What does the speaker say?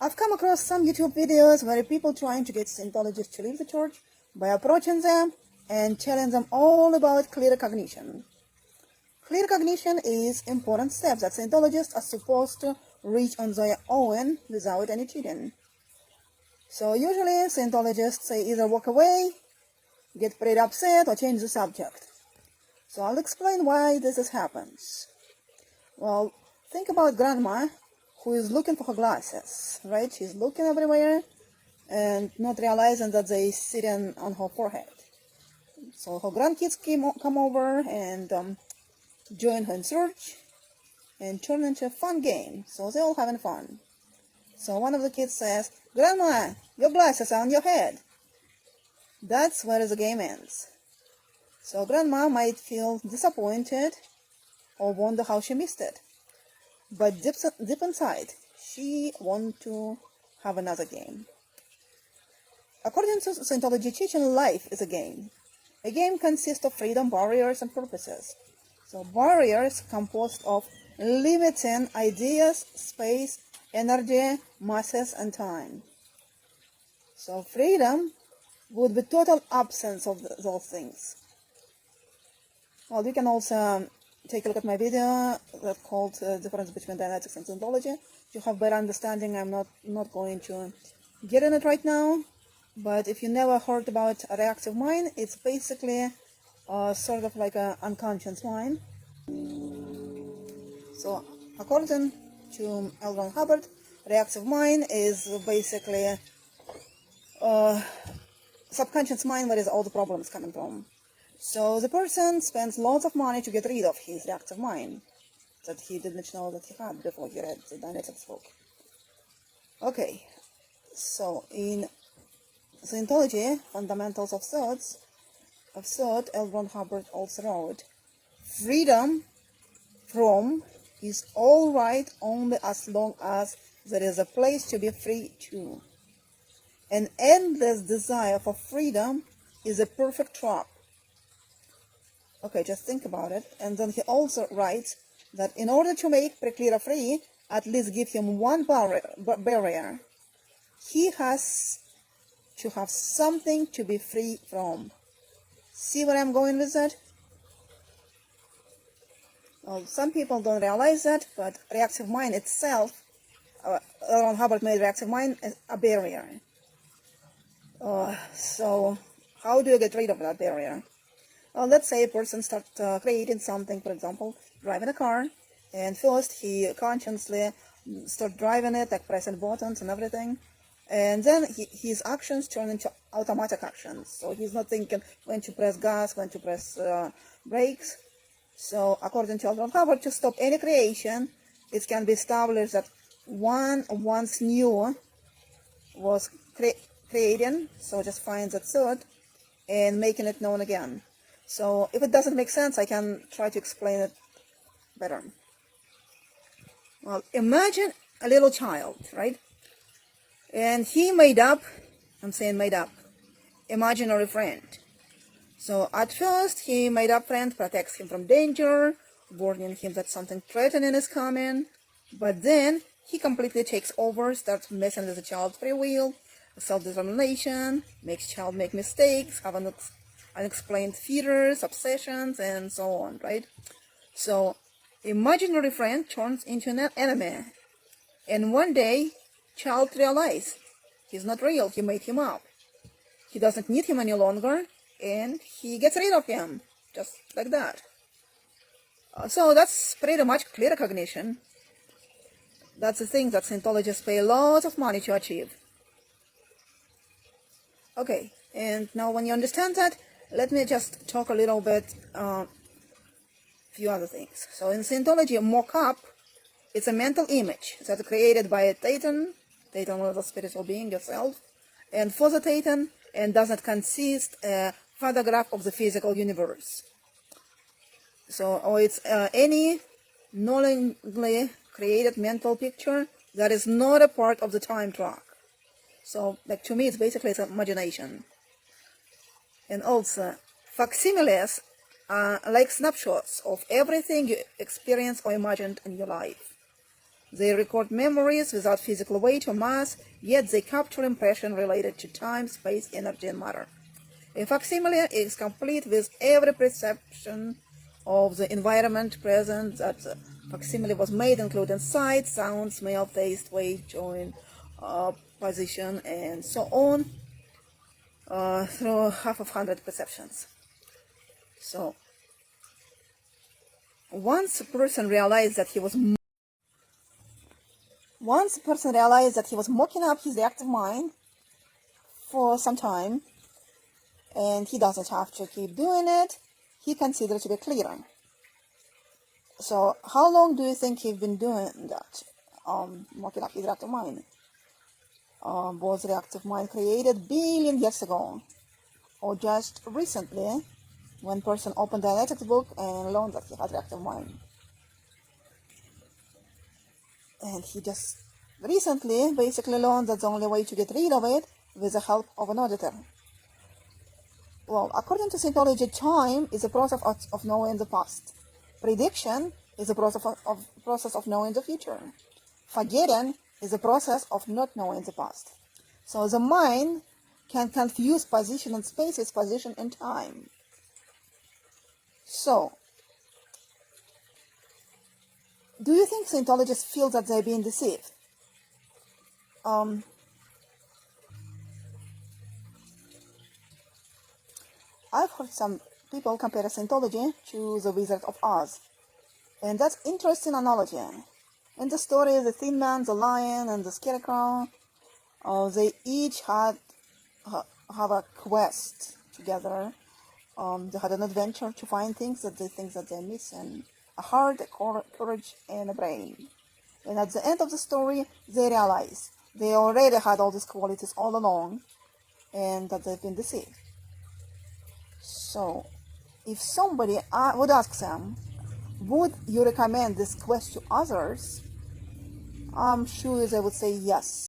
I've come across some YouTube videos where people trying to get Scientologists to leave the church by approaching them and telling them all about clear cognition. Clear cognition is important steps that Scientologists are supposed to reach on their own without any cheating. So usually Scientologists say either walk away, get pretty upset, or change the subject. So I'll explain why this happens. Well, think about grandma who is looking for her glasses, right? She's looking everywhere and not realizing that they're sitting on her forehead. So her grandkids come over and join her in search and turn into a fun game. So they're all having fun. So one of the kids says, "Grandma, your glasses are on your head." That's where the game ends. So grandma might feel disappointed or wonder how she missed it. But deep inside, she wants to have another game. According to Scientology teaching, life is a game. A game consists of freedom, barriers, and purposes. So barriers composed of limiting ideas, space, energy, masses, and time. So freedom would be total absence of those things. Well, you can also take a look at my video that's called Difference Between Dianetics and Scientology. To have better understanding, I'm not going to get in it right now. But if you never heard about a reactive mind, it's basically sort of like an unconscious mind. So according to L. Ron Hubbard, reactive mind is basically subconscious mind where is all the problems coming from. So the person spends lots of money to get rid of his reactive mind that he didn't know that he had before he read the Dianetics book. Okay, so in Scientology, Fundamentals of Thought, L. Ron Hubbard also wrote, freedom from is all right only as long as there is a place to be free to. An endless desire for freedom is a perfect trap. Okay, just think about it. And then he also writes that in order to make Preclear free, at least give him one barrier. He has to have something to be free from. See where I'm going with that? Well, some people don't realize that, but reactive mind itself, Ron Hubbard made reactive mind a barrier. So how do you get rid of that barrier? Well, let's say a person starts creating something, for example, driving a car, and first he consciously starts driving it, like pressing buttons and everything, and then his actions turn into automatic actions. So he's not thinking when to press gas, when to press brakes. So according to Ron Hubbard, to stop any creation, it can be established that once new was creating, so just find that thought and making it known again. So if it doesn't make sense, I can try to explain it better. Well, imagine a little child, right? And he made up, I'm saying made up, imaginary friend. So at first, he made up friend protects him from danger, warning him that something threatening is coming. But then he completely takes over, starts messing with the child's free will, self-determination, makes child make mistakes, have unexplained fears, obsessions, and so on, right? So imaginary friend turns into an enemy. And one day, child realizes he's not real, he made him up. He doesn't need him any longer, and he gets rid of him, just like that. So that's pretty much clear cognition. That's the thing that Scientologists pay lots of money to achieve. Okay, and now when you understand that, let me just talk a little bit, few other things. So in Scientology, mock-up, it's a mental image that's created by a Thetan was a spiritual being yourself, and for the Thetan, and doesn't consist a photograph of the physical universe. So, or it's any knowingly created mental picture that is not a part of the time track. So, like to me, it's basically it's imagination. And also, facsimiles are like snapshots of everything you experienced or imagined in your life. They record memories without physical weight or mass, yet they capture impression related to time, space, energy, and matter. A facsimile is complete with every perception of the environment present that the facsimile was made, including sight, sound, smell, taste, weight, joint, position, and so on, through half of 100 perceptions. So, once a person realized that he was mocking up his reactive mind for some time, and he doesn't have to keep doing it, he considers it to be clear. So how long do you think he's been doing that, mocking up his reactive mind? Was reactive mind created billion years ago, or just recently, when person opened the analytics book and learned that he had reactive mind? And he just recently basically learned that the only way to get rid of it with the help of an auditor. Well, according to Scientology, time is a process of knowing the past. Prediction is a process of knowing the future. Forgetting is a process of not knowing the past. So the mind can confuse position in space with position in time. So, do you think Scientologists feel that they're being deceived? I've heard some people compare Scientology to the Wizard of Oz. And that's interesting analogy. In the story, the Thin Man, the Lion, and the Scarecrow, they each have a quest together. They had an adventure to find things that they think that they're missing. A heart, a courage, and a brain. And at the end of the story, they realize they already had all these qualities all along, and that they've been deceived. So, if somebody would ask them, would you recommend this quest to others? I'm sure they would say yes.